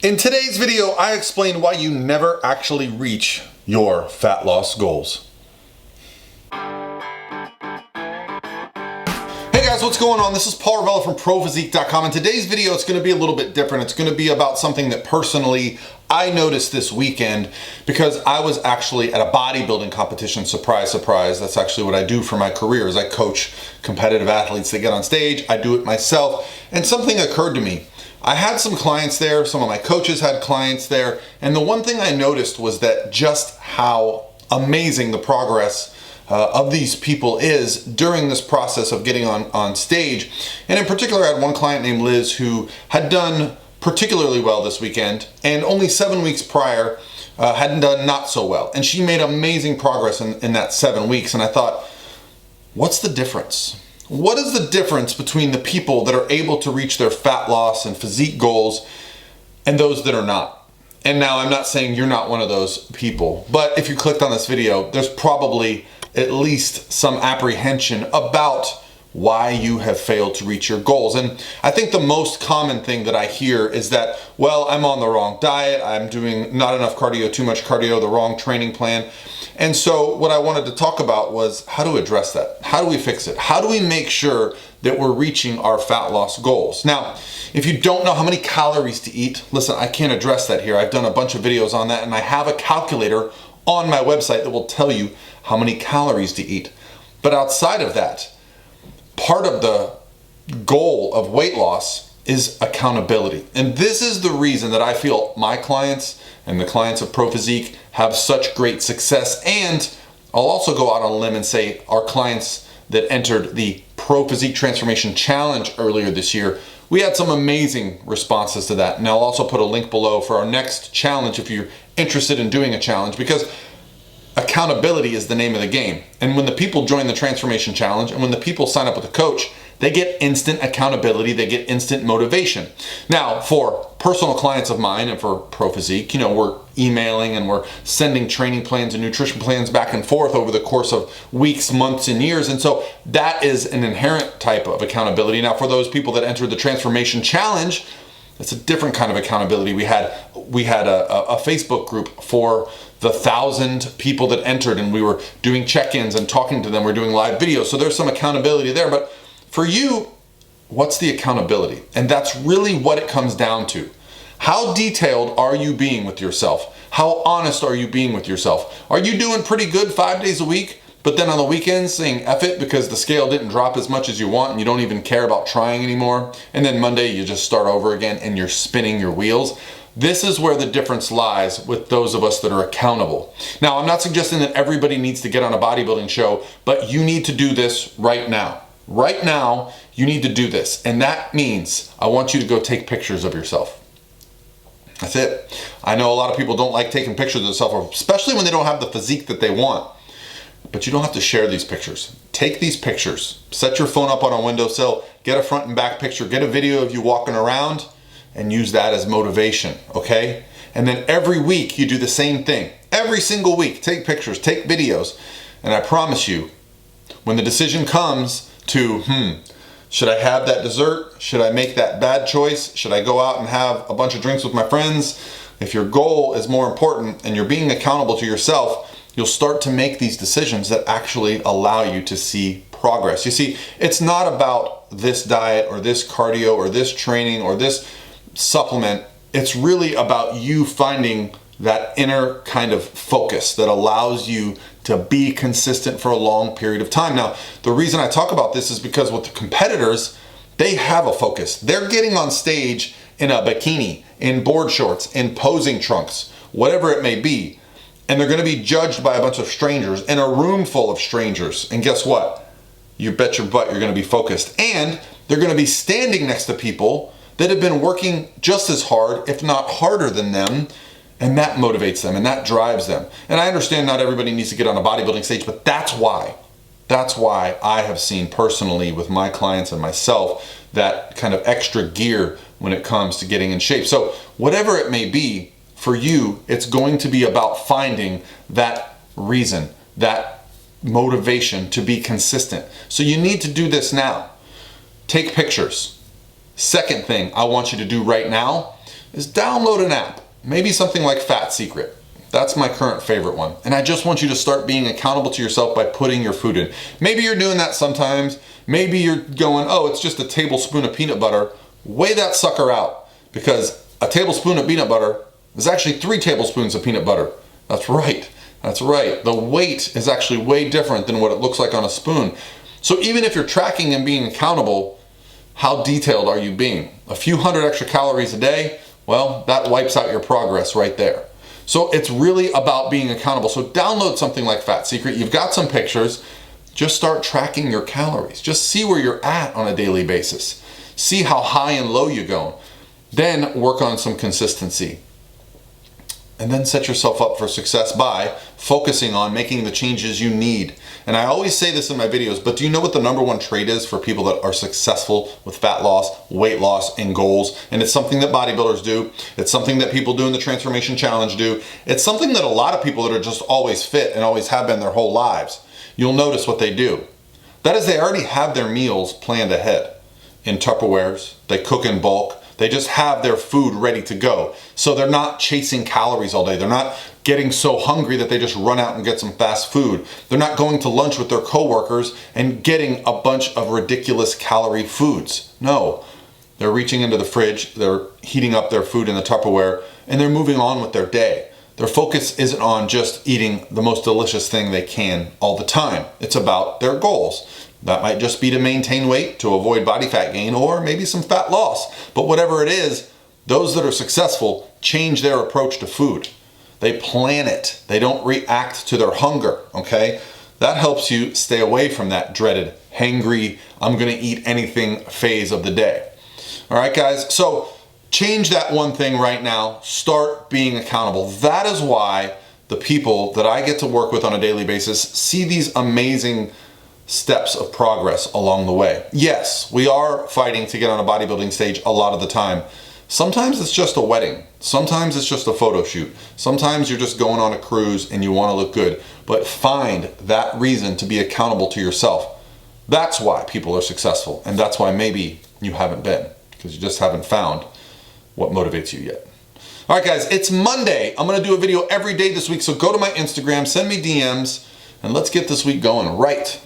In today's video, I explain why you never actually reach your fat loss goals. Hey guys, what's going on? This is Paul Ravella from ProPhysique.com. In today's video, it's gonna be a little bit different. It's gonna be about something that personally I noticed this weekend because I was actually at a bodybuilding competition. Surprise, surprise. That's actually what I do for my career is I coach competitive athletes that get on stage. I do it myself. And something occurred to me. I had some clients there, some of my coaches had clients there, and the one thing I noticed was that just how amazing the progress of these people is during this process of getting on stage. And in particular, I had one client named Liz who had done particularly well this weekend, and only 7 weeks prior hadn't done not so well. And she made amazing progress in that 7 weeks, and I thought, what's the difference? What is the difference between the people that are able to reach their fat loss and physique goals and those that are not? And now I'm not saying you're not one of those people, but if you clicked on this video, there's probably at least some apprehension about why you have failed to reach your goals. And I think the most common thing that I hear is that, well, I'm on the wrong diet, I'm doing not enough cardio, too much cardio, the wrong training plan. And so what I wanted to talk about was how to address that. How do we fix it? How do we make sure that we're reaching our fat loss goals? Now, if you don't know how many calories to eat, listen, I can't address that here. I've done a bunch of videos on that, and I have a calculator on my website that will tell you how many calories to eat. But outside of that, part of the goal of weight loss is accountability. And this is the reason that I feel my clients and the clients of ProPhysique have such great success. And I'll also go out on a limb and say our clients that entered the ProPhysique Transformation Challenge earlier this year, we had some amazing responses to that. And I'll also put a link below for our next challenge if you're interested in doing a challenge, because accountability is the name of the game. And when the people join the Transformation Challenge and when the people sign up with a coach, they get instant accountability, they get instant motivation. Now, for personal clients of mine and for ProPhysique, we're emailing and we're sending training plans and nutrition plans back and forth over the course of weeks, months, and years. And so that is an inherent type of accountability. Now, for those people that entered the Transformation Challenge, it's a different kind of accountability. We had a Facebook group for the 1,000 people that entered, and we were doing check-ins and talking to them. We're doing live videos. So there's some accountability there. But for you, what's the accountability? And that's really what it comes down to. How detailed are you being with yourself? How honest are you being with yourself? Are you doing pretty good 5 days a week, but then on the weekends saying F it because the scale didn't drop as much as you want and you don't even care about trying anymore? And then Monday you just start over again and you're spinning your wheels? This is where the difference lies with those of us that are accountable. Now, I'm not suggesting that everybody needs to get on a bodybuilding show, but you need to do this right now. Right now, you need to do this. And that means I want you to go take pictures of yourself. That's it. I know a lot of people don't like taking pictures of themselves, especially when they don't have the physique that they want. But you don't have to share these pictures. Take these pictures. Set your phone up on a windowsill. Get a front and back picture. Get a video of you walking around and use that as motivation, okay? And then every week you do the same thing. Every single week, take pictures, take videos. And I promise you, when the decision comes to, should I have that dessert? Should I make that bad choice? Should I go out and have a bunch of drinks with my friends? If your goal is more important and you're being accountable to yourself, you'll start to make these decisions that actually allow you to see progress. You see, it's not about this diet or this cardio or this training or this supplement. It's really about you finding that inner kind of focus that allows you to be consistent for a long period of time. Now, the reason I talk about this is because with the competitors, they have a focus. They're getting on stage in a bikini, in board shorts, in posing trunks, whatever it may be. And they're going to be judged by a bunch of strangers in a room full of strangers. And guess what? You bet your butt you're going to be focused. And they're going to be standing next to people that have been working just as hard, if not harder than them. And that motivates them and that drives them. And I understand not everybody needs to get on a bodybuilding stage, but that's why I have seen personally with my clients and myself that kind of extra gear when it comes to getting in shape. So whatever it may be, for you, it's going to be about finding that reason, that motivation to be consistent. So you need to do this now. Take pictures. Second thing I want you to do right now, is download an app. Maybe something like Fat Secret. That's my current favorite one. And I just want you to start being accountable to yourself by putting your food in. Maybe you're doing that sometimes. Maybe you're going, oh, it's just a tablespoon of peanut butter. Weigh that sucker out, because a tablespoon of peanut butter is actually 3 tablespoons of peanut butter. That's right. That's right. The weight is actually way different than what it looks like on a spoon. So even if you're tracking and being accountable, how detailed are you being? A few hundred extra calories a day, well, that wipes out your progress right there. So it's really about being accountable. So download something like Fat Secret. You've got some pictures. Just start tracking your calories. Just see where you're at on a daily basis. See how high and low you're going. Then work on some consistency. And then set yourself up for success by focusing on making the changes you need. And I always say this in my videos, but do you know what the #1 trait is for people that are successful with fat loss, weight loss, and goals? And it's something that bodybuilders do. It's something that people do in the Transformation Challenge do. It's something that a lot of people that are just always fit and always have been their whole lives, you'll notice what they do. That is, they already have their meals planned ahead in Tupperwares. They cook in bulk. They just have their food ready to go. So they're not chasing calories all day. They're not getting so hungry that they just run out and get some fast food. They're not going to lunch with their coworkers and getting a bunch of ridiculous calorie foods. No, they're reaching into the fridge, they're heating up their food in the Tupperware, and they're moving on with their day. Their focus isn't on just eating the most delicious thing they can all the time. It's about their goals. That might just be to maintain weight, to avoid body fat gain, or maybe some fat loss. But whatever it is, those that are successful change their approach to food. They plan it. They don't react to their hunger, okay? That helps you stay away from that dreaded, hangry, I'm gonna eat anything phase of the day. All right, guys? So change that one thing right now. Start being accountable. That is why the people that I get to work with on a daily basis see these amazing steps of progress along the way. Yes, we are fighting to get on a bodybuilding stage a lot of the time. Sometimes it's just a wedding. Sometimes it's just a photo shoot. Sometimes you're just going on a cruise and you want to look good. But find that reason to be accountable to yourself. That's why people are successful. And that's why maybe you haven't been, because you just haven't found what motivates you yet. All right, guys, it's Monday. I'm going to do a video every day this week. So go to my Instagram, send me DMs, and let's get this week going right.